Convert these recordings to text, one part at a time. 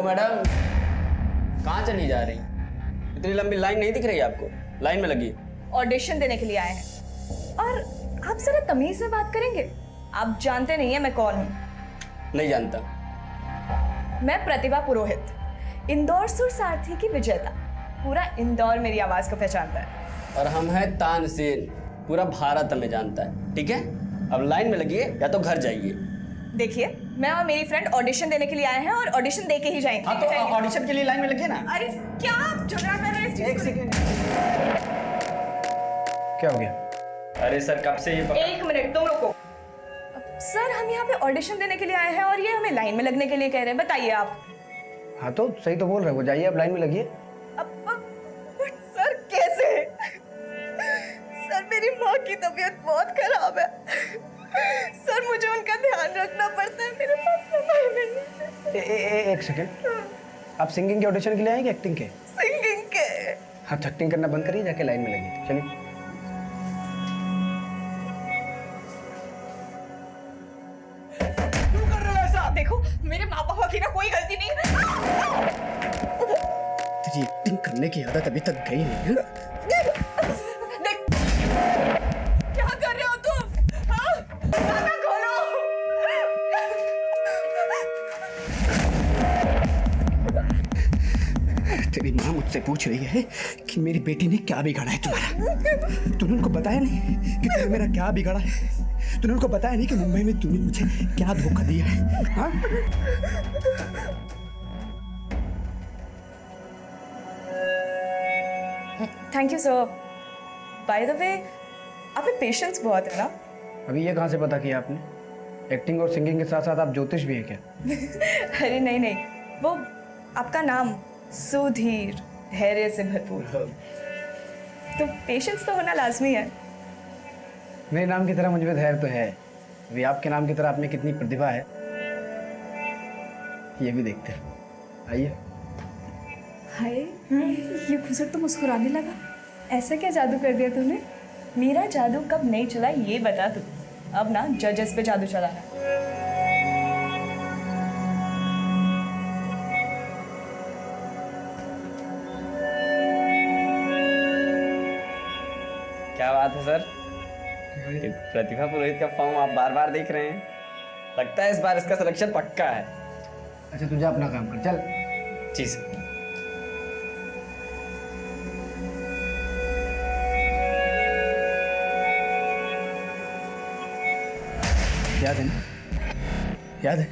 Madam, कहाँ चली जा रही? इतनी लंबी लाइन नहीं दिख रही आपको? लाइन में लगी। ऑडिशन देने के लिए आए हैं। और आप जरा तमीज में बात करेंगे? आप जानते नहीं है मैं कौन हूँ? नहीं जानता। मैं प्रतिभा पुरोहित, इंदौर सुर सारथी की विजेता। पूरा इंदौर मेरी आवाज को पहचानता है। और हम हैं तानसेन, पूरा भारत हमें जानता है। ठीक है, अब लाइन में लगिए या तो घर जाइए। देखिए, मैं और मेरी फ्रेंड ऑडिशन देने के लिए आए हैं और ऑडिशन दे के ही जाएंगे। हाँ तो ऑडिशन के लिए लाइन में लगिए ना। अरे क्या आप झगड़ा कर रहे हैं इस चीज़ एक को? सेकंड। क्या हो गया? अरे सर, कब से ये एक मिनट, तुम रुको। सर, हम यहाँ पे ऑडिशन देने के लिए आए हैं और ये हमें लाइन में लगने के लिए कह रहे हैं। बताइए आप। हाँ तो सही तो बोल रहे हो, जाइए आप लाइन में लगिए। बट सर कैसे? सर, मेरी माँ की तबीयत बहुत खराब है। सर, मुझे उनका ध्यान रखना पड़ता है, मेरे पास समय नहीं है। एक सेकंड, आप सिंगिंग के ऑडिशन के लिए आए कि एक्टिंग के? सिंगिंग के। हाँ तो एक्टिंग करना बंद करिए, जाके लाइन में लगिए। चलिए। क्यों कर रहे हो ऐसा? देखो, मेरे माँ पापा की ना कोई गलती नहीं है। तेरी एक्टिंग करने की आदत अभी तक गई नहीं है। देख, क्या कर रहे हो तुम? हाँ? खाना खोलो। तेरी माँ मुझसे पूछ रही है कि मेरी बेटी ने क्या बिगाड़ा है तुम्हारा। तूने उनको बताया नहीं कि तूने मेरा क्या बिगाड़ा है? तूने उनको बताया नहीं कि मुंबई में तूने मुझे क्या धोखा दिया है? हाँ? Thank you sir. By the way, आप में पेशेंस बहुत है ना? अभी ये कहाँ से पता किया आपने? एक्टिंग और सिंगिंग के साथ साथ आप ज्योतिष भी है क्या? अरे नहीं नहीं, वो आपका नाम सुधीर, धैर्य से भरपूर, तो पेशेंस तो होना लाजमी है। मेरे नाम की तरह मुझ में धैर्य तो है, अभी आपके नाम की तरह आप में कितनी प्रतिभा है ये भी देखते हैं। आइए। हाय, ये खुसर तो मुस्कुराने लगा। ऐसा क्या जादू कर दिया तूने? मेरा जादू कब नहीं चला ये बता तू। अब ना जजेस पे जादू चला है। क्या बात है सर? ये प्रतिभा पुरोहित का फॉर्म आप बार बार देख रहे हैं। लगता है इस बार इसका सिलेक्शन पक्का है। अच्छा तू जा अपना काम कर, चल। जी सर। याद है ना? याद है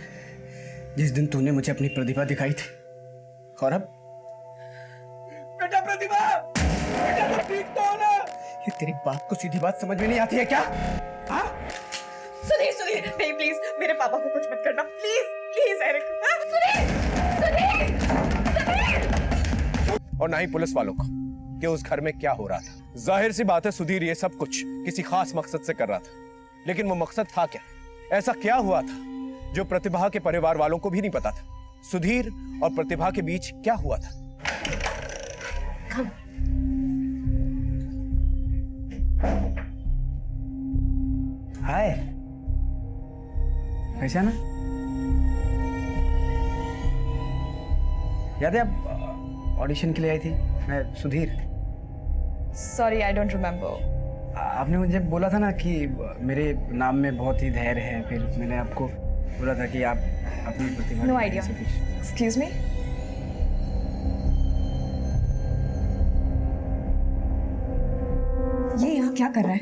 जिस दिन तूने मुझे अपनी प्रतिभा दिखाई थी? और अब बेटा प्रतिभा, बेटा तुम ठीक तो हो ना? ये तेरी बात को सीधी बात समझ में नहीं आती है क्या? हाँ? सुधीर, सुधीर, नहीं प्लीज, मेरे पापा को कुछ मत करना, प्लीज प्लीज। सुधीर, सुधीर, सुधीर। और ना ही पुलिस वालों को कि उस घर में क्या हो रहा था। जाहिर सी बात है सुधीर ये सब कुछ किसी खास मकसद से कर रहा था, लेकिन वो मकसद था क्या? ऐसा क्या हुआ था जो प्रतिभा के परिवार वालों को भी नहीं पता था? सुधीर और प्रतिभा के बीच क्या हुआ था? हाय, पहचाना? याद है आप ऑडिशन के लिए आई थी? मैं Sudhir. Sorry, I don't remember. आपने मुझे बोला था ना कि मेरे नाम में बहुत ही धैर्य है, फिर मैंने आपको बोला था कि आप अपनी प्रतिभा। No idea. Excuse me. ये यहाँ क्या कर रहा है?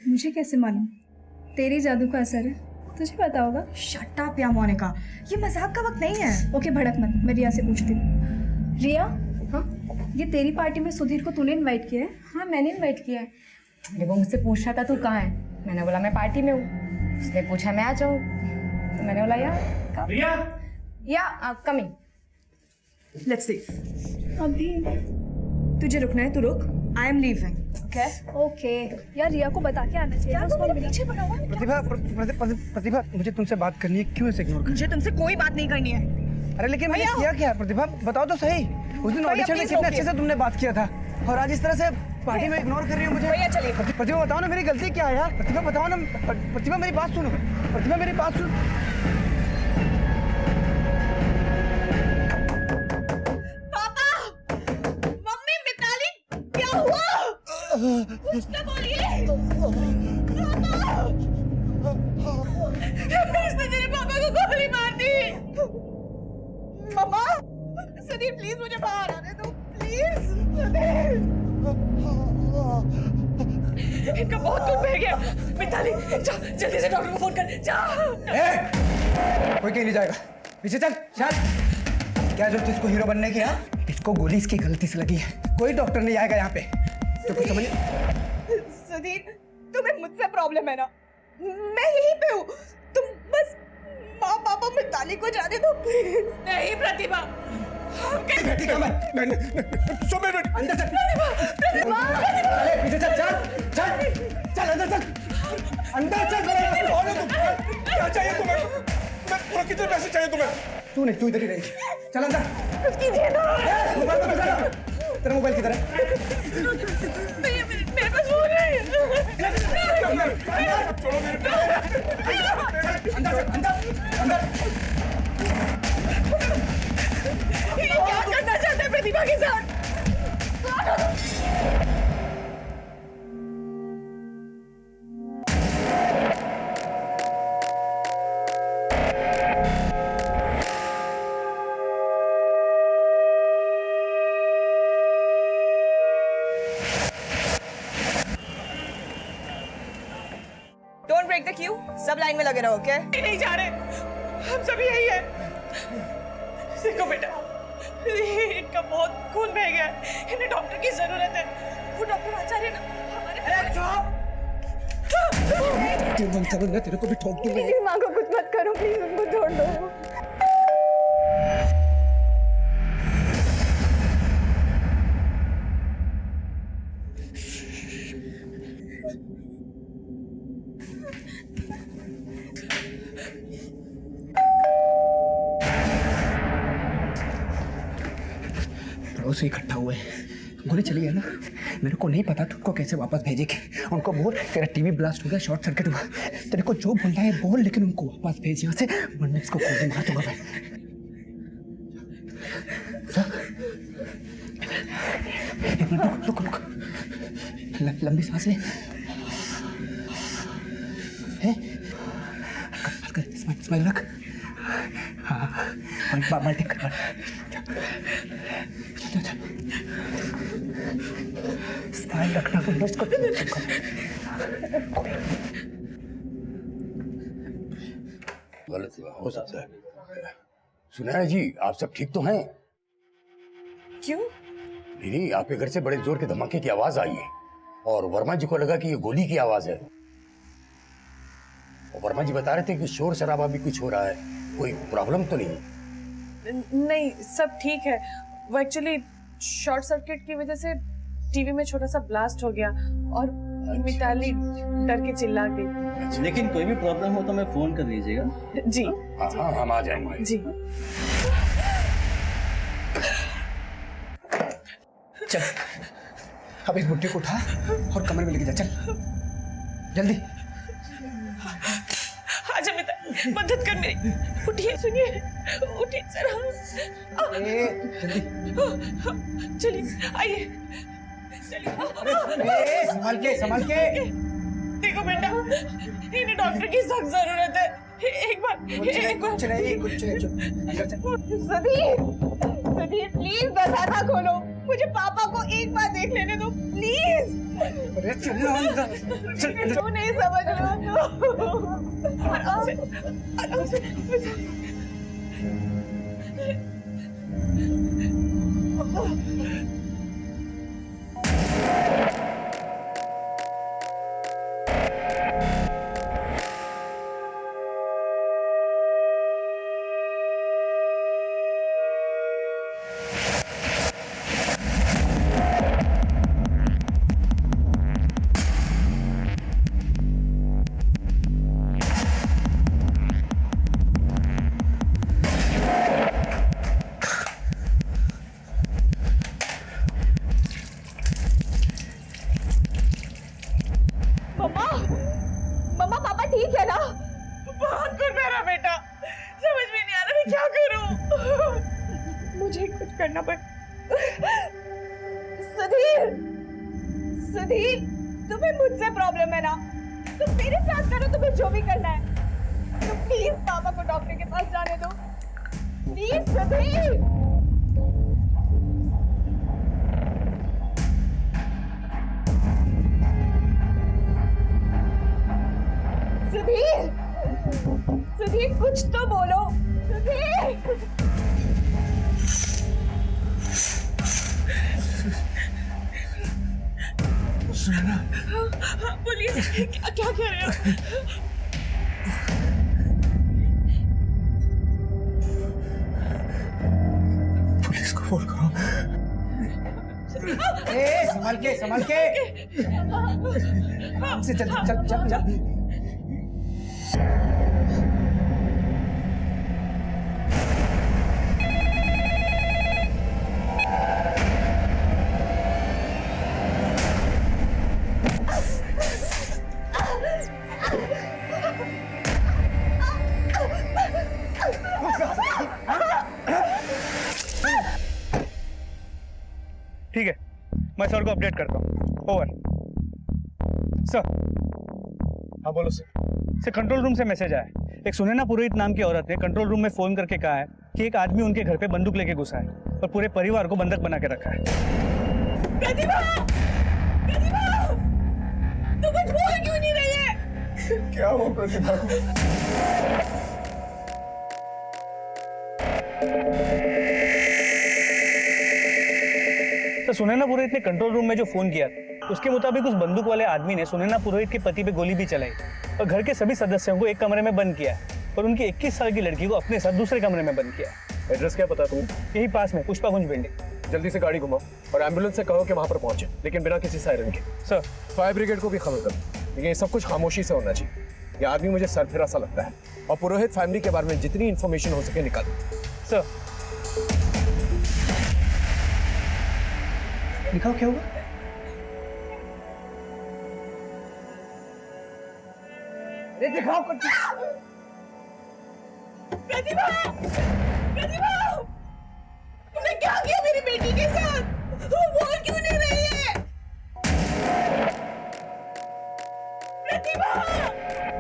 मुझे कैसे मालूम? तेरी जादू का असर है, तुझे पता होगा। शट अप या मोनिका, ये मजाक का वक्त नहीं है। ओके, भड़क मत, मैं रिया से पूछती हूँ। रिया, हाँ, ये तेरी पार्टी में सुधीर को तूने इनवाइट किया है? हाँ, मैंने इनवाइट किया है। जब वो मुझसे पूछ रहा था तू कहाँ है, मैंने बोला मैं पार्टी में हूँ। उसने पूछा मैं आ जाऊँ, तो मैंने बोला या कमिंग। Let's see. अभी तुझे रुकना है, तू रुक। I am leaving. Okay okay. यार रिया को बता के आना चाहिए। उसको पीछे पड़ा हुआ है। प्रतिभा, मुझे तुमसे बात करनी है, क्यों ऐसे इग्नोर कर? मुझे तुमसे कोई बात नहीं करनी है। अरे लेकिन मैंने किया क्या? प्रतिभा बताओ तो सही। उस दिन ऑडिशन में कितने अच्छे से तुमने बात किया था, और आज इस तरह से पार्टी में इग्नोर कर रही हो मुझे। भैया चलिए। प्रतिभा बताओ ना मेरी गलती क्या है यार? प्रतिभा बताओ ना। प्रतिभा मेरी बात सुनो, प्रतिभा मेरी बात सुनो। कुछ तो बोलिए। इसने तेरे पापा को गोली मार दी। मम्मा, सुधीर प्लीज मुझे बाहर आने दो, प्लीज। सुधीर, इनका बहुत खून बह गया। मिताली, जा जल्दी से डॉक्टर को फोन कर, जा। कोई कहीं नहीं जाएगा, पीछे चल चल। क्या जरूरत इसको हीरो बनने की? हाँ, इसको गोली इसकी गलती से लगी है, कोई डॉक्टर नहीं आएगा यहाँ पे। तो कुछ समझ। सुधीर, तुम्हें मुझसे प्रॉब्लम है ना? मैं यहीं पे हूँ, तुम बस माँ पापा मिताली को जाने दो प्लीज। नहीं प्रतिभा, बेटी का मैं अंदर चल। चले पीछे चल चल चल चल अंदर चल क्या चाहिए तुम्हें? मैं कितने पैसे चाहिए तुम्हें? तू नहीं, तू इधर ही रहेगी। चल अंदर। कुछ कीजिए ना। मोबाइल तो बजा। तेरा मोबाइल किधर है? मेरे पास फोन है। अंदर अंदर अंदर। ये क्या करना चाहते हैं प्रतिभा के साथ? Don't break the queue. सब लाइन में लगे रहो, ओके? नहीं जा रहे, हम सभी यही है। देखो बेटा, इनका बहुत खून बह गया है, इन्हें डॉक्टर की जरूरत है। वो डॉक्टर आचार्य ना हमारे। तेरे को भी ठोक दूंगा। मेरी माँ को कुछ मत करो प्लीज, उनको छोड़ दो। पड़ोसी इकट्ठा हुए हैं, गोली चली है ना। मेरे को नहीं पता तुमको कैसे वापस भेजेंगे। उनको बोल तेरा टीवी ब्लास्ट हो गया, शॉर्ट सर्किट हुआ। तेरे को जो बोलना है बोल, लेकिन उनको वापस भेज यहाँ से, वरना इसको गोली मार दूंगा मैं। एक मिनट रुक रुक, लंबी सांस ले। हल्का स्माइल रख। हाँ, बाल्टी कर। स्माइल रखना, इसको गलत हो सकता है। सुनैना जी, आप सब ठीक तो हैं? क्यों? नहीं, आपके घर से बड़े जोर के धमाके की आवाज आई है और वर्मा जी को लगा कि ये गोली की आवाज है। और वर्मा जी बता रहे थे कि शोर शराबा भी कुछ हो रहा है, कोई प्रॉब्लम तो नहीं? नहीं, सब ठीक है। वो एक्चुअली शॉर्ट सर्किट की वजह से टीवी में छोटा सा ब्लास्ट हो गया और मिताली डर के चिल्ला गई। लेकिन कोई भी प्रॉब्लम हो तो मैं फोन कर लीजिएगा। जी हाँ, हम आ जाएंगे जी। चल, अब इस बुट्टे को उठा और कमरे में लेके जा। चल जल्दी। आजा मिता, मदद कर मेरी। उठिए, सुनिए, उठिए जरा। जल्दी चलिए, आइए। संभाल के। देखो बेटा, इन्हें डॉक्टर की सख्त जरूरत है। एक बार कुछ नहीं। सुधीर प्लीज दरवाजा खोलो, मुझे पापा को एक बार देख लेने दो प्लीज। क्यों नहीं समझ रहे हो? आराम से। मम्मा पापा ठीक है ना? बहुत गुड मेरा बेटा, समझ में नहीं आ रहा मैं क्या करूं। मुझे कुछ करना पड़। सुधीर सुधीर, तुम्हें मुझसे प्रॉब्लम है ना? तुम मेरे साथ करो, तुम्हें जो भी करना है। तो प्लीज पापा को डॉक्टर के पास जाने दो, प्लीज सुधीर। सुधीर, सुधीर कुछ तो बोलो, सुधीर। बोलिए, क्या क्या कह रहे हो? पुलिस को फोन करो। ए, संभाल के, संभाल के। आराम से चल, चल, चल, चल। ठीक है, मैं सर को अपडेट करता हूँ। ओवर। सर। हाँ बोलो सर। कंट्रोल रूम से मैसेज आया है। एक सुनैना पुरोहित नाम की औरत ने कंट्रोल रूम में फोन करके कहा है कि एक आदमी उनके घर पे बंदूक लेके घुसा है और पूरे परिवार को बंधक बना के रखा है। प्रतिभा! प्रतिभा! तुम कुछ बोल क्यों नहीं रही है? क्या हुआ प्रतिभा को? तो सुनैना पुरोहित ने कंट्रोल रूम में जो फोन किया उसके मुताबिक उस बंदूक वाले आदमी ने सुनैना पुरोहित के पति पे गोली भी चलाई और घर के सभी सदस्यों को एक कमरे में बंद किया और उनकी 21 साल की लड़की को अपने साथ दूसरे कमरे में बंद किया। एड्रेस क्या पता तुम्हें? यही पास में पुष्पाकुंज बिल्डिंग। जल्दी से गाड़ी घुमाओ और एम्बुलेंस से कहो कि वहां पर पहुंचे, लेकिन बिना किसी सायरन के। सर। फायर ब्रिगेड को भी खबर करो, लेकिन ये सब कुछ खामोशी से होना चाहिए। ये आदमी मुझे सरफिरा सा लगता है और पुरोहित फैमिली के बारे में जितनी इंफॉर्मेशन हो सके निकालो। सर। दिखाओ क्या हुआ? अरे दिखाओ कुछ। प्रतिभा! प्रतिभा! तुमने क्या किया मेरी बेटी के साथ? वो बोल क्यों नहीं रही है? प्रतिभा!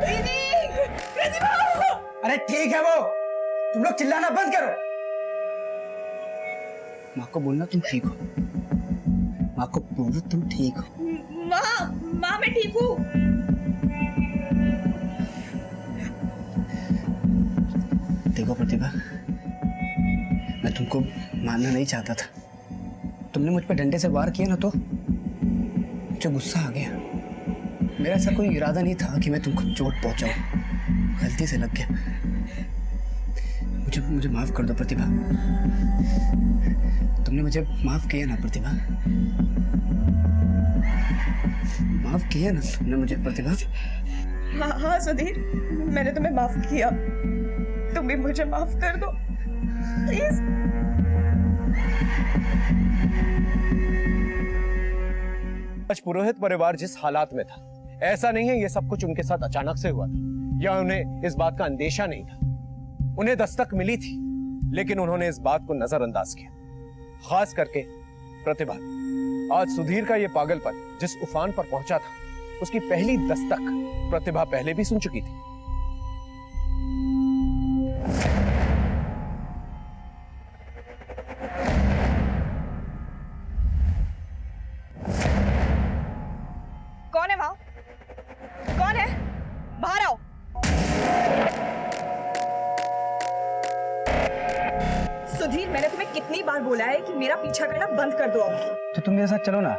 दीदी! प्रतिभा! अरे ठीक है वो, तुम लोग चिल्लाना बंद करो। माँ को बोलना तुम ठीक हो। माँ को बोलो तुम ठीक हो। माँ मैं ठीक हूँ। देखो प्रतिभा, मैं तुमको मारना नहीं चाहता था। तुमने मुझ पर डंडे से वार किया ना तो मुझे गुस्सा आ गया। मेरा ऐसा कोई इरादा नहीं था कि मैं तुमको चोट पहुंचाऊं, गलती से लग गया। मुझे मुझे माफ कर दो प्रतिभा। तुमने मुझे माफ किया ना प्रतिभा? माफ किया ना तुमने मुझे प्रतिभा? हाँ हाँ सुधीर, मैंने तुम्हें माफ किया। तुम भी मुझे माफ कर दो प्लीज। आज पुरोहित परिवार जिस हालात में था, ऐसा नहीं है ये सब कुछ उनके साथ अचानक से हुआ था या उन्हें इस बात का अंदेशा नहीं था। उन्हें दस्तक मिली थी, लेकिन उन्होंने इस बात को नजरअंदाज किया। खास करके प्रतिभा। आज सुधीर का ये पागलपन जिस उफान पर पहुंचा था, उसकी पहली दस्तक प्रतिभा पहले भी सुन चुकी थी। कौन है वहां? कौन है? बाहर आओ। सुधीर, मैंने तुम्हें कितनी बार बोला है कि मेरा पीछा करना बंद कर दो अब। तो तुम मेरे साथ चलो ना,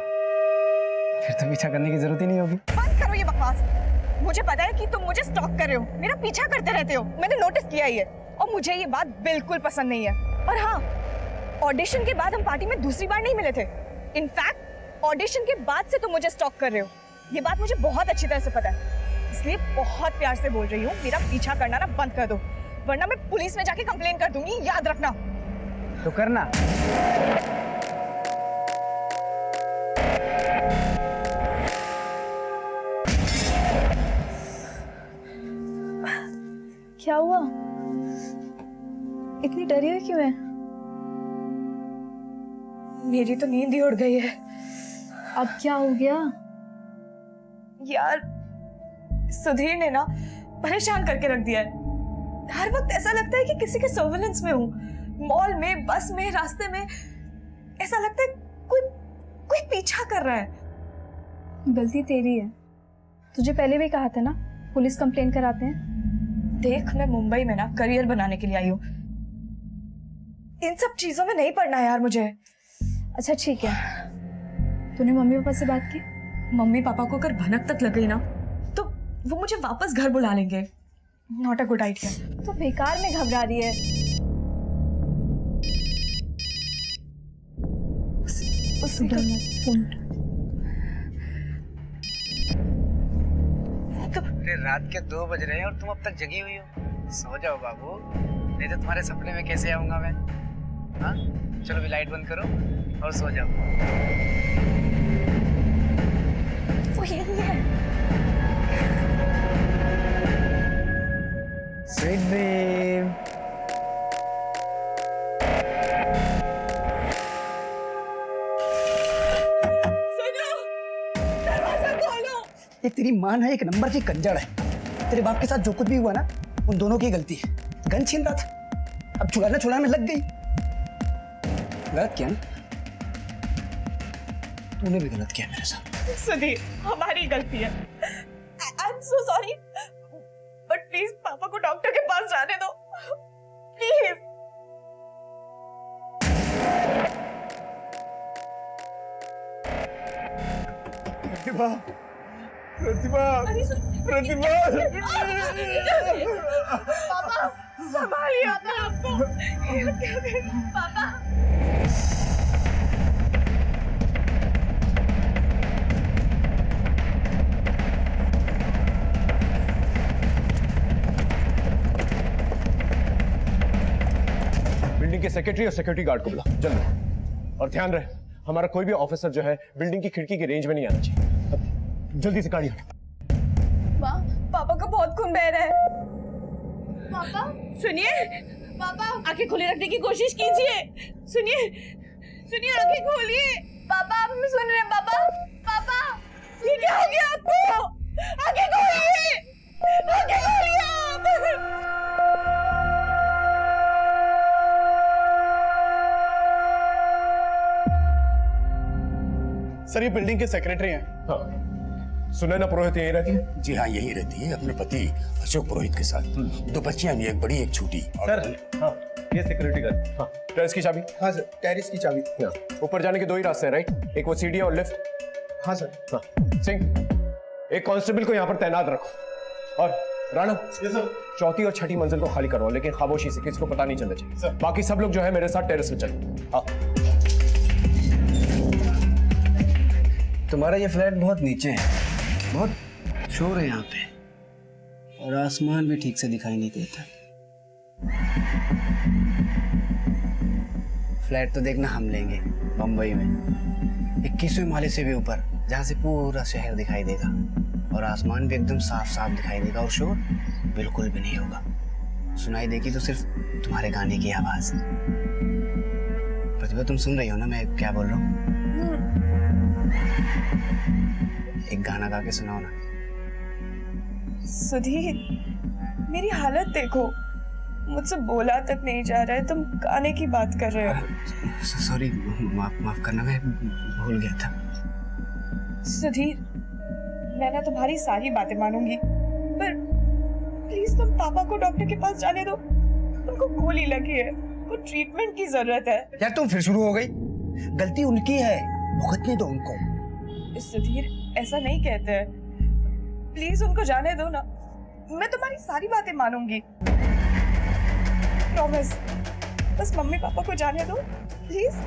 फिर तो पीछा करने की जरूरत ही नहीं होगी। बंद करो ये बकवास। मुझे पता है कि तुम मुझे स्टॉक कर रहे हो, मेरा पीछा करते रहते हो। मैंने नोटिस किया ये, और मुझे ये बात बिल्कुल पसंद नहीं है। और हाँ, ऑडिशन के बाद हम पार्टी में दूसरी बार नहीं मिले थे। इनफैक्ट ऑडिशन के बाद से तुम मुझे स्टॉक कर रहे हो। ये बात मुझे बहुत अच्छी तरह से पता है, इसलिए बहुत प्यार से बोल रही हूँ, मेरा पीछा करना ना बंद कर दो, वरना मैं पुलिस में जाके कंप्लेन कर दूंगी, याद रखना। तो करना। क्या हुआ? इतनी डरी हुई क्यों है? मेरी तो नींद ही उड़ गई है। अब क्या हो गया? यार सुधीर ने ना परेशान करके रख दिया है। हर वक्त ऐसा लगता है कि किसी के सर्वेलेंस में हूँ, मॉल में, बस में, रास्ते में। ऐसा लगता है कोई कोई पीछा कर रहा है। गलती तेरी है, तुझे पहले भी कहा था ना पुलिस कंप्लेन कराते हैं। देख, मैं मुंबई में ना करियर बनाने के लिए आई हूँ, इन सब चीजों में नहीं पड़ना यार मुझे। अच्छा ठीक है, तूने मम्मी पापा से बात की? मम्मी पापा को अगर भनक तक लग गई ना तो वो मुझे वापस घर बुला लेंगे। Not a good idea. तो बेकार में घबरा रही है। अरे रात के 2 बज रहे हैं और तुम अब तक जगी हुई हो। सो जाओ बाबू, नहीं तो तुम्हारे सपने में कैसे आऊंगा मैं। हाँ चलो भी लाइट बंद करो और सो जाओ। वो यही है। Sweet dream. सुनो, दरवाजा खोलो। ये तेरी माँ ना एक नंबर की कंजड़ है। तेरे बाप के साथ जो कुछ भी हुआ ना उन दोनों की गलती है। गन छीन रहा था, अब छुड़ाने में लग गई। गलत किया ना? तूने भी गलत किया मेरे साथ। सुधीर, हमारी गलती है। I am so sorry, but please पापा को डॉक्टर के पास जाने दो, प्लीज। प्रतिभा, प्रतिभा, प्रतिभा। पापा संभालिए अपने आप को। पापा। बिल्डिंग के सेक्रेटरी और सिक्योरिटी गार्ड को बुला जल्दी। और ध्यान रहे हमारा कोई भी ऑफिसर जो है बिल्डिंग की खिड़की की रेंज में नहीं आना चाहिए। अब जल्दी से गाड़ी हटाओ। माँ, पापा का बहुत खून बह रहा है। पापा सुनिए, पापा आंखें खुली रखने की कोशिश कीजिए। सुनिए, सुनिए, आंखें खोलिए। पापा आप हमें सुन रहे हैं? पापा, पापा ये क्या हो गया आपको? आंखें खोलिए, आंखें खोलिए आप। सर ये बिल्डिंग के सेक्रेटरी हैं। हाँ, सुनैना पुरोहित यहीं रहती है? जी हाँ, यही रहती है अपने पति अशोक पुरोहित के साथ। 2 बच्चियां भी, एक बड़ी एक छोटी। सर हाँ ये सिक्योरिटी गार्ड। हाँ, टेरेस की चाबी? हाँ सर, टेरेस की चाबी। हाँ, ऊपर जाने के 2 ही रास्ते हैं, राइट? एक वो सीढ़ी और लिफ्ट। हाँ सर। हाँ, सिंह एक कांस्टेबल को यहाँ पर तैनात रखो। और राणा, चौथी और छठी मंजिल को खाली करवाओ, लेकिन खामोशी से, किसी को पता नहीं चलना चाहिए। बाकी सब लोग जो है मेरे साथ टेरेस पे चलो। हाँ। तुम्हारा ये फ्लैट बहुत नीचे है, बहुत शोर है यहाँ पे, और आसमान भी ठीक से दिखाई नहीं देता। फ्लैट तो देखना हम लेंगे बम्बई में, 21वें माले से भी ऊपर, जहाँ से पूरा शहर दिखाई देगा और आसमान भी एकदम साफ साफ दिखाई देगा और शोर बिल्कुल भी नहीं होगा। सुनाई देगी तो सिर्फ तुम्हारे गाने की आवाज। प्रतिभा तुम सुन रही हो ना मैं क्या बोल रहा हूँ? एक गाना गा के सुनाओ ना। सुधीर, मेरी हालत देखो, मुझसे बोला तक नहीं जा रहा है, तुम गाने की बात कर रहे हो। सॉरी, माफ करना, मैं भूल गया था। सुधीर, मैं ना तुम्हारी सारी बातें मानूंगी, पर प्लीज तुम पापा को डॉक्टर के पास जाने दो। उनको गोली लगी है, उनको ट्रीटमेंट की जरूरत है। यार तुम फिर शुरू हो गई। गलती उनकी है, भुगतने दो उनको। सुधीर, ऐसा नहीं कहते हैं, प्लीज उनको जाने दो ना। मैं तुम्हारी सारी बातें मानूंगी, प्रॉमिस। बस मम्मी पापा को जाने दो प्लीज।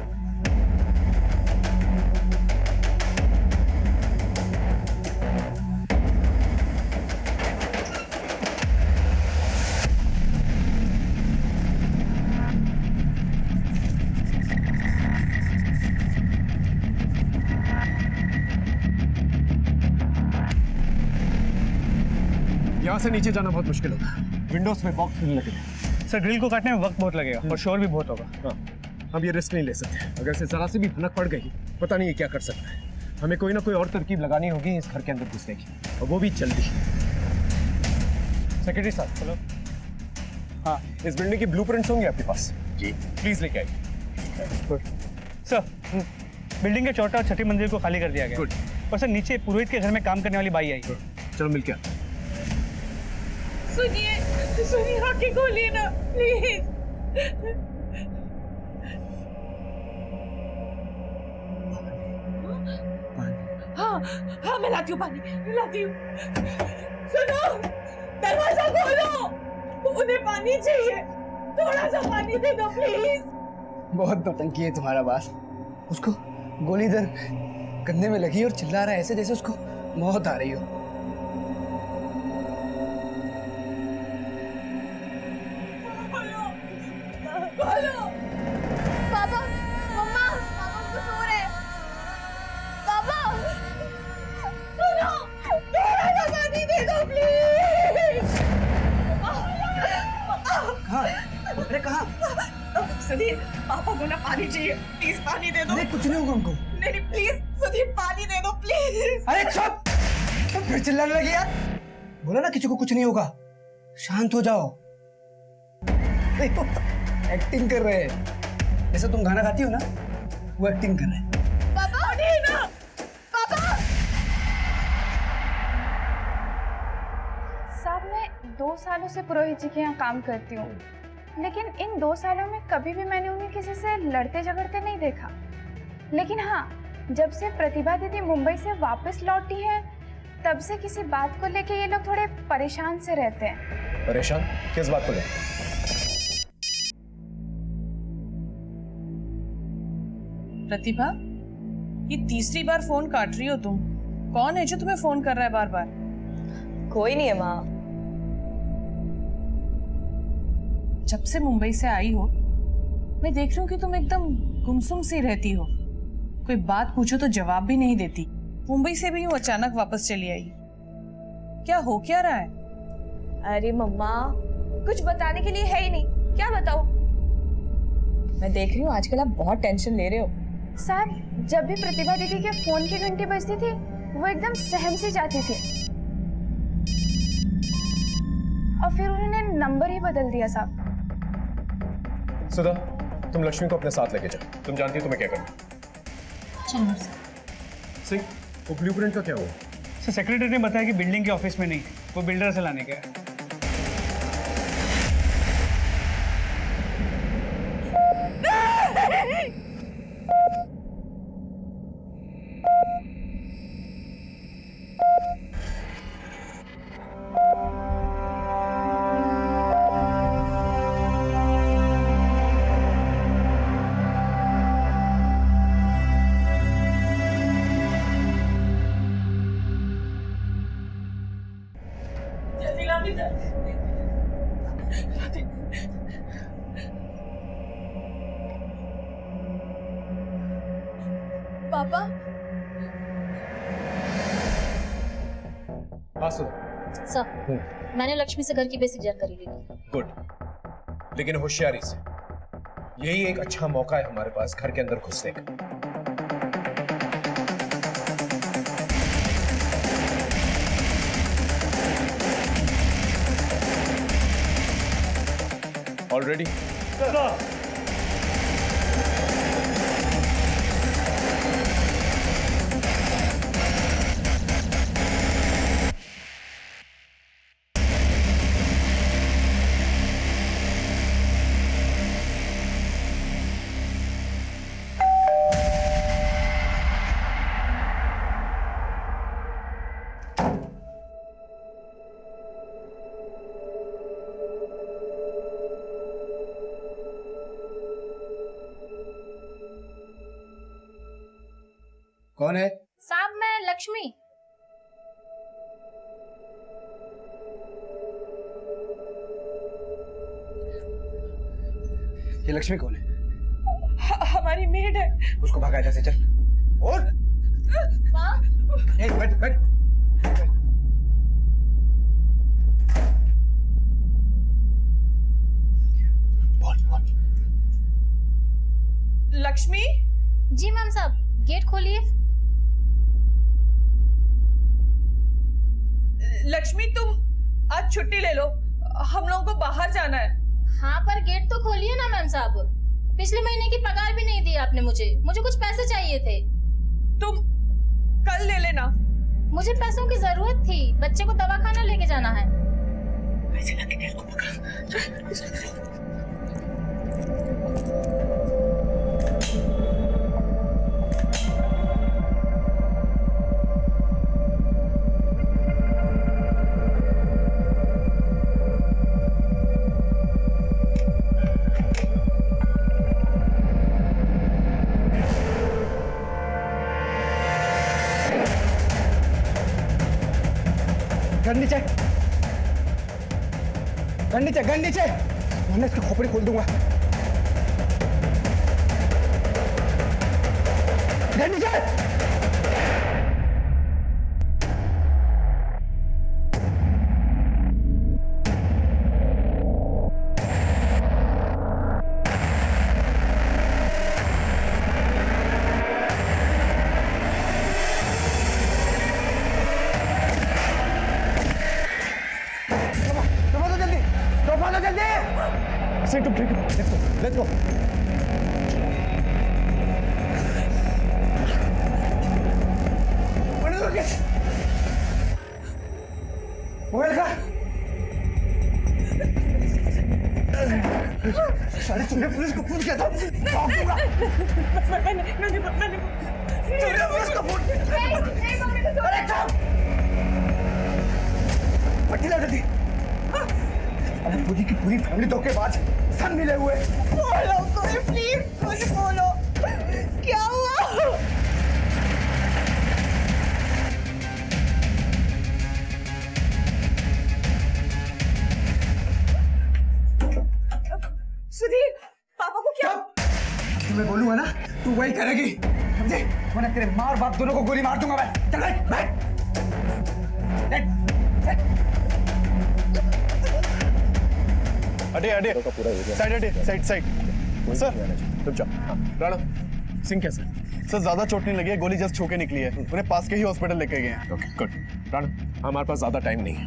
यहाँ से नीचे जाना बहुत मुश्किल होगा, विंडोज में बॉक्स खुलने लगे। सर ग्रिल को काटने में वक्त बहुत लगेगा और शोर भी बहुत होगा। हाँ, हम ये रिस्क नहीं ले सकते। अगर से जरा से भी भनक पड़ गई, पता नहीं ये क्या कर सकता है। हमें कोई ना कोई और तरकीब लगानी होगी इस घर के अंदर घुसने की, और वो भी जल्दी। सेक्रेटरी साहब, चलो। हाँ, इस बिल्डिंग की ब्लूप्रिंट्स होंगे आपके पास? जी। प्लीज लेके आइए। गुड सर, बिल्डिंग के चौथा और छठी मंजिल को खाली कर दिया गया। गुड। और सर नीचे पुरोहित के घर में काम करने वाली बाई आई। चलो मिलके आते हैं। सुनिए आके खोलिए ना प्लीज। हाँ मैं लाती हूँ पानी, लाती हूँ। सुनो, दरवाजा खोलो, उन्हें पानी चाहिए, थोड़ा सा पानी दे दो प्लीज। बहुत नौटंकी है तुम्हारा बात। उसको गोली इधर कंधे में लगी और चिल्ला रहा है ऐसे जैसे उसको मौत आ रही हो। पापा, मम्मा, पापा तो सो रहे हैं। पापा, सुनो, थोड़ा सा पानी दे दो प्लीज। कहाँ? अरे कहाँ? सुधीर, पापा को ना पानी चाहिए, प्लीज पानी दे दो। अरे कुछ नहीं होगा उनको। नहीं प्लीज सुधीर, पानी दे दो प्लीज। अरे चुप! तुम फिर चिल्लाने लगे यार। बोला ना किसी को कुछ नहीं होगा, शांत हो जाओ। देखो एक्टिंग कर रहे हैं, जैसे तुम गाना गाती हो ना, वो एक्टिंग कर रहे हैं। पापा उठिए ना, पापा। साहब मैं 2 सालों से पुरोहित जी के यहाँ काम करती हूँ, लेकिन इन 2 सालों में कभी भी मैंने उन्हें किसी से लड़ते झगड़ते नहीं देखा। लेकिन हाँ, जब से प्रतिभा दीदी मुंबई से वापस लौटी है, तब से किसी बात को लेके ये लोग थोड़े परेशान से रहते हैं। परेशान किस बात को लेकर? प्रतिभा, ये तीसरी बार फोन काट रही हो तुम। कौन है जो तुम्हें फोन कर रहा है बार बार? कोई नहीं है माँ। जब से मुंबई से आई हो, मैं देख रही हूँ कि तुम एकदम गुमसुम सी रहती हो। कोई बात पूछो तो जवाब भी नहीं देती। मुंबई से भी यूं अचानक वापस चली आई, क्या हो क्या रहा है? अरे मम्मा, कुछ बताने के लिए है ही नहीं, क्या बताओ। मैं देख रही हूँ आजकल आप बहुत टेंशन ले रहे हो। साहब जब भी प्रतिभा दीदी के फोन की घंटी बजती थी, वो एकदम सहम सी जाती थी, और फिर उन्होंने नंबर ही बदल दिया। साहब सुधा, तुम लक्ष्मी को अपने साथ लेके जाओ, तुम जानती हो तुम्हें क्या करना। सिंह, वो ब्लूप्रिंट का क्या हुआ? सर सेक्रेटरी ने बताया कि बिल्डिंग के ऑफिस में नहीं, वो बिल्डर से लाने गया है। पापा, हाँ सुधा। सर, मैंने लक्ष्मी से घर की बेसिक जानकारी ली थी। गुड, लेकिन होशियारी से। यही एक अच्छा मौका है हमारे पास घर के अंदर घुसने का। ऑलरेडी कौन है? साहब मैं लक्ष्मी। ये लक्ष्मी कौन है? हमारी मेड है। उसको भगा इधर से, चल। उठ! बैठ बैठ। बोल। लक्ष्मी? जी मैम साहब, गेट खोलिए। लक्ष्मी तुम आज छुट्टी ले लो, हम लोगों को बाहर जाना है। हाँ पर गेट तो खोलिए ना मैम साहब। पिछले महीने की पगार भी नहीं दी आपने मुझे कुछ पैसे चाहिए थे। तुम कल ले लेना। मुझे पैसों की जरूरत थी, बच्चे को दवाखाना लेके जाना है। गन नीचे, गन नीचे, गन नीचे, वरना इसकी खोपड़ी खोल दूंगा। गन नीचे। Let's go. मोबाइल का सारे तुमने पुलिस को फोन किया था। मैंने पुलिस को फोन किया। अरे चुप, पट्टी ला जल्दी। अब पूरी की पूरी फैमिली धोखेबाज, सब मिले हुए। बोलो कोई प्लीज, कुछ बोलो, क्या हुआ? सुधीर, पापा को क्या? तुम्हें बोलूंगा ना, तू वही करेगी, समझे? वरना तेरे माँ और बाप दोनों को गोली मार दूंगा मैं। चल बैठ, बैठ। अडे साइड सर तुम जाओ। राणा सिंह कैसे? सर ज्यादा चोट नहीं लगी है, गोली जस्ट छू के निकली है। उन्हें पास के ही हॉस्पिटल लेके गए हैं। Okay good. राणा हमारे पास ज्यादा टाइम नहीं है,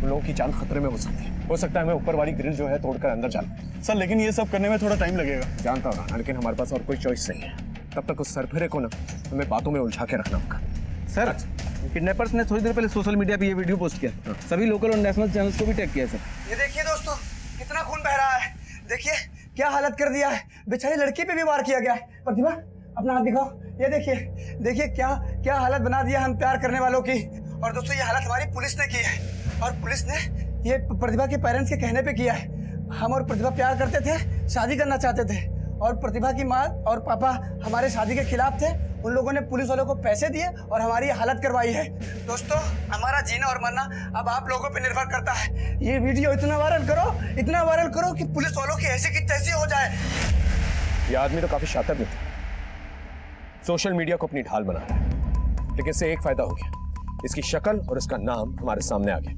उन लोगों की जान खतरे में हो सकता है हमें ऊपर वाली ग्रिल जो है तोड़कर अंदर जाना। सर लेकिन ये सब करने में थोड़ा टाइम लगेगा। जानता हूँ राणा, लेकिन हमारे पास और कोई चॉइस नहीं है। तब तक उस सरफिरे को ना हमें बातों में उलझा के रखना होगा। सर किडनैपर्स ने थोड़ी देर पहले सोशल मीडिया पे ये वीडियो पोस्ट किया, सभी लोकल और नेशनल चैनल्स को भी टैग किया सर। ये देखिए दोस्तों, कितना खून बह रहा है। देखिए क्या हालत कर दिया है, बेचारी लड़की पे भी वार किया गया है। प्रतिभा अपना हाथ दिखाओ, ये देखिए, देखिए क्या क्या हालत बना दिया हम प्यार करने वालों की। और दोस्तों ये हालत हमारी पुलिस ने की है, और पुलिस ने ये प्रतिभा के पेरेंट्स के कहने पे किया है। हम और प्रतिभा प्यार करते थे, शादी करना चाहते थे, और प्रतिभा की माँ और पापा हमारे शादी के खिलाफ थे। उन लोगों ने पुलिस वालों को पैसे दिए और हमारी हालत करवाई है। दोस्तों हमारा जीना और मरना अब आप लोगों पे निर्भर करता है। ये वीडियो इतना वायरल करो कि पुलिस वालों की ऐसी की तैसी हो जाए। ये आदमी तो काफी शातिर भी था, सोशल मीडिया को अपनी ढाल बना रहा है, लेकिन इससे एक फायदा हो गया, इसकी शक्ल और इसका नाम हमारे सामने आ गया।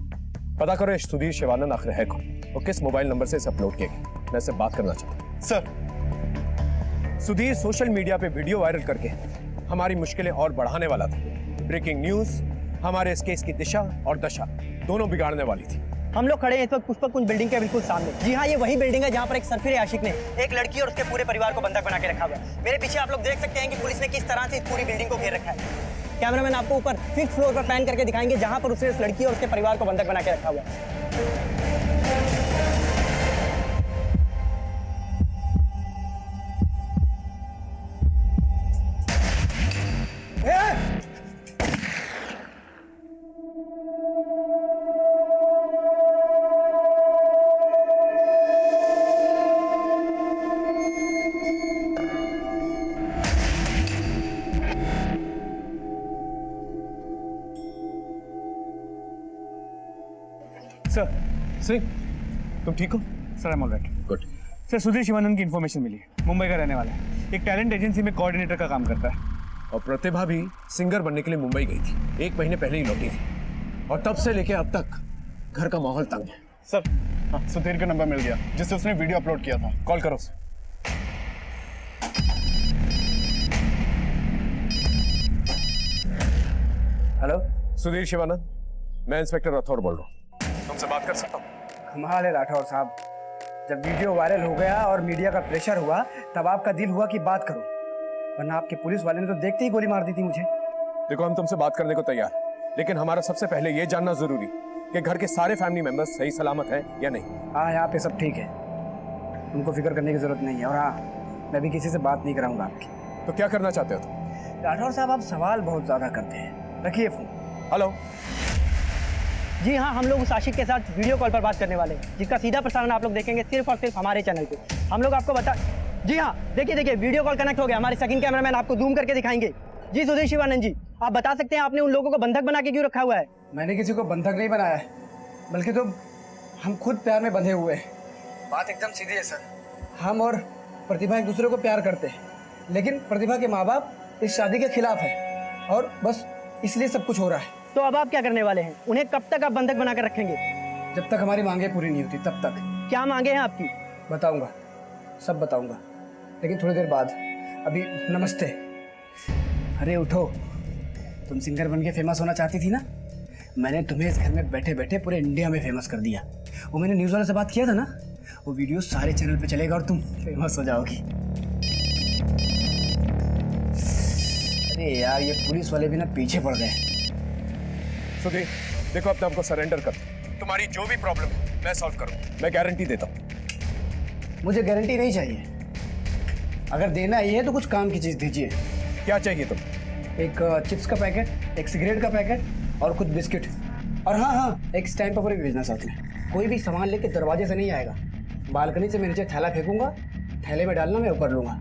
पता करो ये सुधीर शिवानंद आखिर है कौन और किस मोबाइल नंबर से इसे अपलोड किया गया। मैं इससे बात करना चाहता हूँ। सर सुधीर सोशल मीडिया पे वीडियो वायरल करके हमारी मुश्किलें और बढ़ाने वाला था। ब्रेकिंग न्यूज हमारे इस केस की दिशा और दशा दोनों बिगाड़ने वाली थी। हम लोग खड़े हैं इस वक्त पुष्पक कुंज बिल्डिंग के बिल्कुल सामने। जी हाँ, ये वही बिल्डिंग है जहाँ पर एक सरफिरे आशिक ने एक लड़की और उसके पूरे परिवार को बंधक बना के रखा हुआ है। मेरे पीछे आप लोग देख सकते हैं कि पुलिस ने किस तरह से इस पूरी बिल्डिंग को घेर रखा है। कैमरामैन आपको ऊपर 5th फ्लोर पर पैन करके दिखाएंगे जहाँ पर उसने इस लड़की और उसके परिवार को बंधक बना के रखा हुआ है। सर सिंह तुम ठीक हो? Sir I am alright. Good. Sir Sudhir Shivanand की इन्फॉर्मेशन मिली है, मुंबई का रहने वाला है, एक टैलेंट एजेंसी में कोऑर्डिनेटर का काम करता है। और प्रतिभा भी सिंगर बनने के लिए मुंबई गई थी, 1 महीने पहले ही लौटी थी, और तब से लेके अब तक घर का माहौल तंग है। सर हाँ, सुधीर का नंबर मिल गया जिससे उसने वीडियो अपलोड किया था। कॉल करो। हेलो सुधीर शिवानंद, मैं इंस्पेक्टर राठौर बोल रहा हूँ, तुमसे बात कर सकता हूँ? कमाल है राठौर साहब, जब वीडियो वायरल हो गया और मीडिया का प्रेशर हुआ तब आपका दिल हुआ कि बात करो, वरना आपके पुलिस वाले ने तो देखते ही गोली मार दी थी मुझे। देखो, हम तुमसे बात करने को तैयार, लेकिन हमारा सबसे पहले ये जानना जरूरी कि घर के सारे फैमिली मेंबर्स सही सलामत हैं या नहीं। हाँ, यहाँ पे सब ठीक है, तुमको फिक्र करने की जरूरत नहीं है। और हाँ, मैं भी किसी से बात नहीं कराऊंगा आपकी। तो क्या करना चाहते हो तुम? राठौर साहब, आप सवाल बहुत ज्यादा करते हैं, रखिए फोन। हेलो। जी हाँ, हम लोग उस आशिक के साथ वीडियो कॉल पर बात करने वाले हैं, जिसका सीधा प्रसारण आप लोग देखेंगे सिर्फ और सिर्फ हमारे चैनल पे। हम लोग आपको बता, जी हाँ, देखिए वीडियो कॉल कनेक्ट हो गया। हमारे सेकंड कैमरामैन आपको जूम करके दिखाएंगे। जी सुधीर शिवानंद जी, आप बता सकते हैं आपने उन लोगों को बंधक बना के क्यों रखा हुआ है? मैंने किसी को बंधक नहीं बनाया है, बल्कि तो हम खुद प्यार में बंधे हुए हैं। बात एकदम सीधी है सर, हम और प्रतिभा एक दूसरे को प्यार करते हैं, लेकिन प्रतिभा के माँ बाप इस शादी के खिलाफ है और बस इसलिए सब कुछ हो रहा है। तो अब आप क्या करने वाले हैं? उन्हें कब तक आप बंधक बनाकर रखेंगे? जब तक हमारी मांगे पूरी नहीं होती तब तक। क्या मांगे हैं आपकी? बताऊंगा, सब बताऊंगा, लेकिन थोड़ी देर बाद। अभी नमस्ते। अरे उठो, तुम सिंगर बन के फेमस होना चाहती थी ना? मैंने तुम्हें इस घर में बैठे बैठे पूरे इंडिया में फेमस कर दिया। वो मैंने न्यूज़ वाले से बात किया था ना, वो वीडियो सारे चैनल पे चलेगा और तुम फेमस हो जाओगी। अरे यार, ये पुलिस वाले भी ना पीछे पड़ गए। सुधीर, देखो, अब तो हमको सरेंडर कर दो। तुम्हारी जो भी प्रॉब्लम है मैं सॉल्व करूँ, मैं गारंटी देता हूँ। मुझे गारंटी नहीं चाहिए, अगर देना ही है तो कुछ काम की चीज़ दीजिए। क्या चाहिए तुम? एक चिप्स का पैकेट, एक सिगरेट का पैकेट और कुछ बिस्किट। और हाँ, एक स्टैंड पेपर भी भेजना साथ में। कोई भी सामान लेके दरवाजे से नहीं आएगा, बालकनी से मैं नीचे थैला फेंकूंगा, थैले में डालना, मैं ऊपर लूंगा।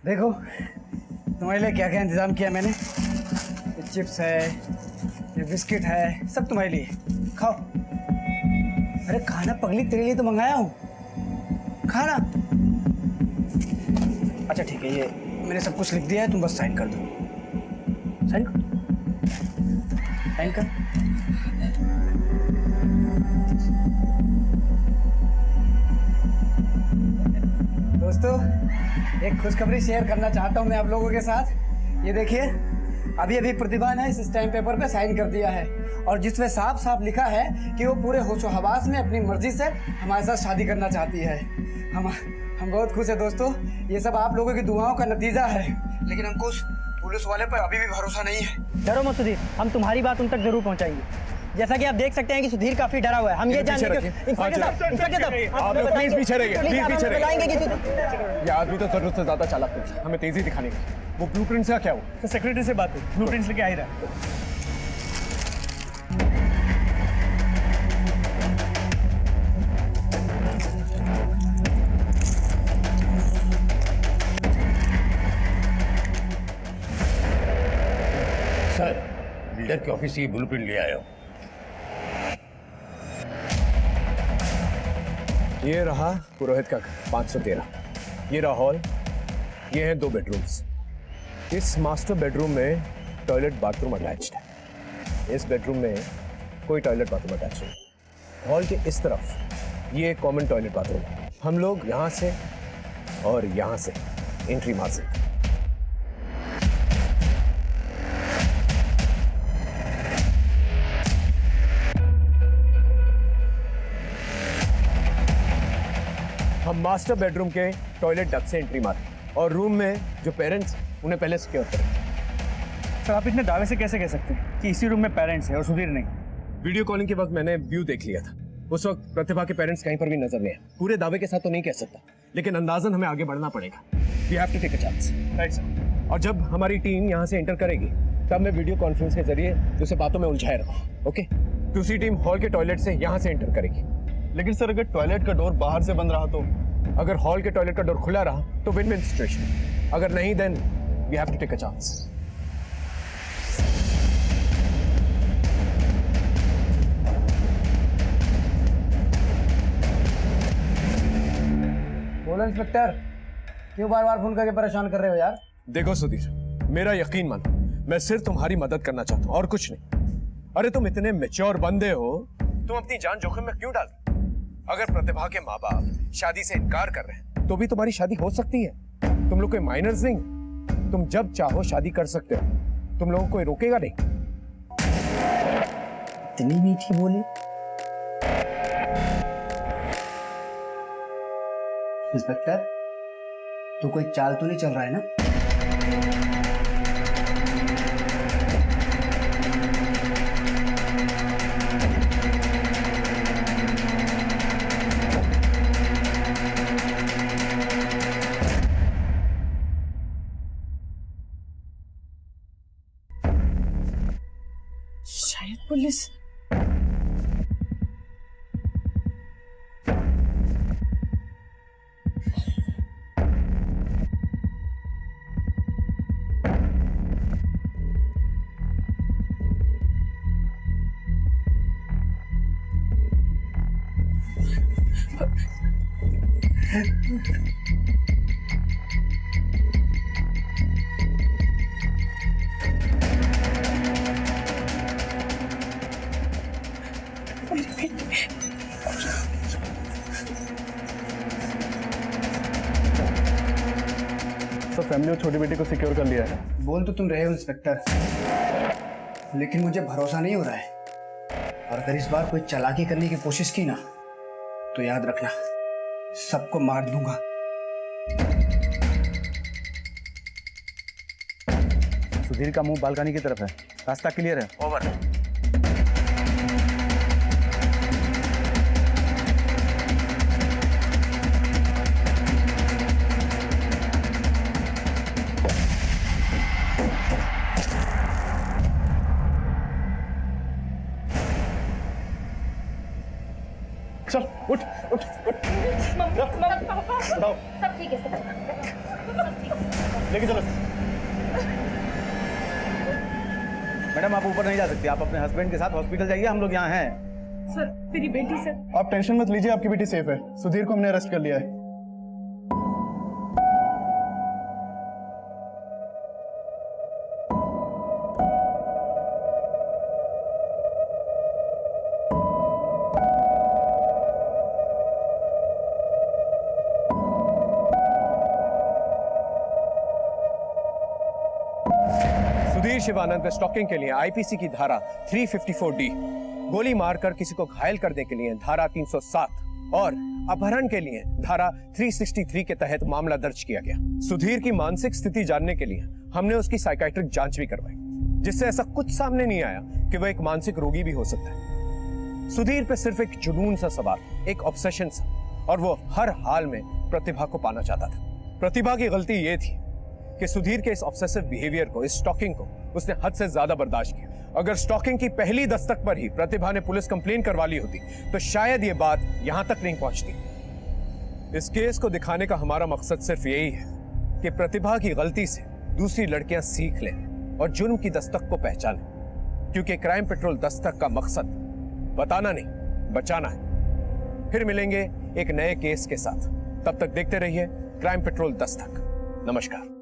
देखो तुम्हारे लिए क्या क्या इंतजाम किया मैंने। ये चिप्स है, ये बिस्किट है, सब तुम्हारे लिए, खाओ। अरे खाना पगली, तेरे लिए तो मंगाया हूँ, खाना। अच्छा ठीक है, ये मैंने सब कुछ लिख दिया है, तुम बस साइन कर दो। साइन कर, साइन कर। दोस्तों, एक खुशखबरी शेयर करना चाहता हूँ मैं आप लोगों के साथ। ये देखिए, अभी अभी प्रतिभा ने इस स्टैम्प पेपर पे साइन कर दिया है और जिसमें साफ साफ लिखा है कि वो पूरे होशो हवास में अपनी मर्जी से हमारे साथ शादी करना चाहती है। हम बहुत खुश हैं दोस्तों, ये सब आप लोगों की दुआओं का नतीजा है, लेकिन हमको उस पुलिस वाले पर अभी भी भरोसा नहीं है। डरो मत सुधीर, हम तुम्हारी बात उन तक जरूर पहुंचाएंगे। जैसा कि आप देख सकते हैं कि सुधीर काफी डरा हुआ है। हम ये जानते हैं आप लोग प्लीज पीछे रहिए, प्लीज पीछे रहिए। ये आदमी तो जरूरत से ज्यादा चालाक है, हमें तेजी दिखाने की। वो ब्लूप्रिंट्स का क्या हुआ? तो सेक्रेटरी से बात हुई, ब्लूप्रिंट्स लेके आ ही रहा है। सर, बिल्डर के ऑफिस से ये ब्लूप्रिंट ले आया हूं। ये रहा पुरोहित का घर 513, ये रहा हॉल, ये हैं 2 बेडरूम्स। इस मास्टर बेडरूम में टॉयलेट बाथरूम अटैच्ड है, इस बेडरूम में कोई टॉयलेट बाथरूम अटैच नहीं। हॉल के इस तरफ ये एक कॉमन टॉयलेट बाथरूम है। हम लोग यहाँ से और यहाँ से एंट्री मार सकते हैं। हम मास्टर बेडरूम के टॉयलेट डक्ट से एंट्री मारे और रूम में जो पेरेंट्स उन्हें पहले सिक्योर करें। सर, आप इतने दावे से कैसे कह सकते हैं कि इसी रूम में पेरेंट्स हैं और सुधीर नहीं? वीडियो कॉलिंग के वक्त मैंने व्यू देख लिया था, उस वक्त प्रतिभा के पेरेंट्स कहीं पर भी नजर नहीं आए। पूरे दावे के साथ तो नहीं कह सकता, लेकिन अंदाजन हमें आगे बढ़ना पड़ेगा। We have to take a chance. Right sir. और जब हमारी टीम यहाँ से एंटर करेगी तब मैं वीडियो कॉन्फ्रेंस के जरिए उसे बातों में उलझाए रखूँ। ओके, दूसरी टीम हॉल के टॉयलेट से यहाँ से एंटर करेगी। लेकिन सर, अगर टॉयलेट का डोर बाहर से बंद रहा तो? अगर हॉल के टॉयलेट का डोर खुला रहा तो विन विन सिचुएशन, अगर नहीं then we have to take a chance. बोलो इंस्पेक्टर, क्यों बार बार फोन करके परेशान कर रहे हो यार? देखो सुधीर, मेरा यकीन मानो, मैं सिर्फ तुम्हारी मदद करना चाहता हूँ और कुछ नहीं। अरे तुम इतने मैच्योर बंदे हो, तुम अपनी जान जोखिम में क्यों डाल? अगर प्रतिभा के माँ बाप शादी से इनकार कर रहे हैं तो भी तुम्हारी शादी हो सकती है। तुम लोग कोई माइनर्स नहीं, तुम जब चाहो शादी कर सकते हो, तुम लोगों को कोई रोकेगा नहीं। इतनी मीठी बोली। इंस्पेक्टर, तो कोई चाल तो नहीं चल रहा है ना? शायद पुलिस। सब फैमिली और छोटी बेटी को सिक्योर कर लिया है। बोल तो तुम रहे हो इंस्पेक्टर, लेकिन मुझे भरोसा नहीं हो रहा है। और अगर इस बार कोई चालाकी करने की कोशिश की ना, तो याद रखना, सबको मार दूंगा। सुधीर का मुंह बालकनी की तरफ है, रास्ता क्लियर है। ओवर। चल उठ उठ उठ। बताओ। सब ठीक है, सब लेके चलो। मैडम आप ऊपर नहीं जा सकती, आप अपने हस्बैंड के साथ हॉस्पिटल जाइए, हम लोग यहाँ हैं। सर मेरी बेटी सर। आप टेंशन मत लीजिए, आपकी बेटी सेफ है। सुधीर को हमने अरेस्ट कर लिया है। सुधीर शिवानंद पे स्टॉकिंग के लिए आईपीसी की धारा 354D, गोली मारकर किसी को घायल करने के लिए धारा 307 और अपहरण के लिए धारा 363 के तहत मामला दर्ज किया गया। सुधीर की मानसिक स्थिति जानने के लिए हमने उसकी साइकाइट्रिक जांच भी करवाई, जिससे ऐसा कुछ सामने नहीं आया कि वह एक मानसिक रोगी भी हो सकता है। सुधीर पे सिर्फ एक जुनून सा सवार, एक ऑब्सेशन सा, और वो हर हाल में प्रतिभा को पाना चाहता था। प्रतिभा की गलती ये थी कि सुधीर के इस ऑब्सेसिव बिहेवियर को, इस स्टॉकिंग को उसने हद से ज्यादा बर्दाश्त किया। अगर स्टॉकिंग की पहली दस्तक पर ही प्रतिभा ने पुलिस कंप्लेन करवा ली होती तो शायद ये बात यहां तक नहीं पहुंचती। इस केस को दिखाने का हमारा मकसद सिर्फ यही है कि प्रतिभा की गलती से दूसरी लड़कियां सीख लें और जुर्म की दस्तक को पहचानें, क्योंकि क्राइम पेट्रोल दस्तक का मकसद बताना नहीं, बचाना है। फिर मिलेंगे एक नए केस के साथ, तब तक देखते रहिए क्राइम पेट्रोल दस्तक। नमस्कार।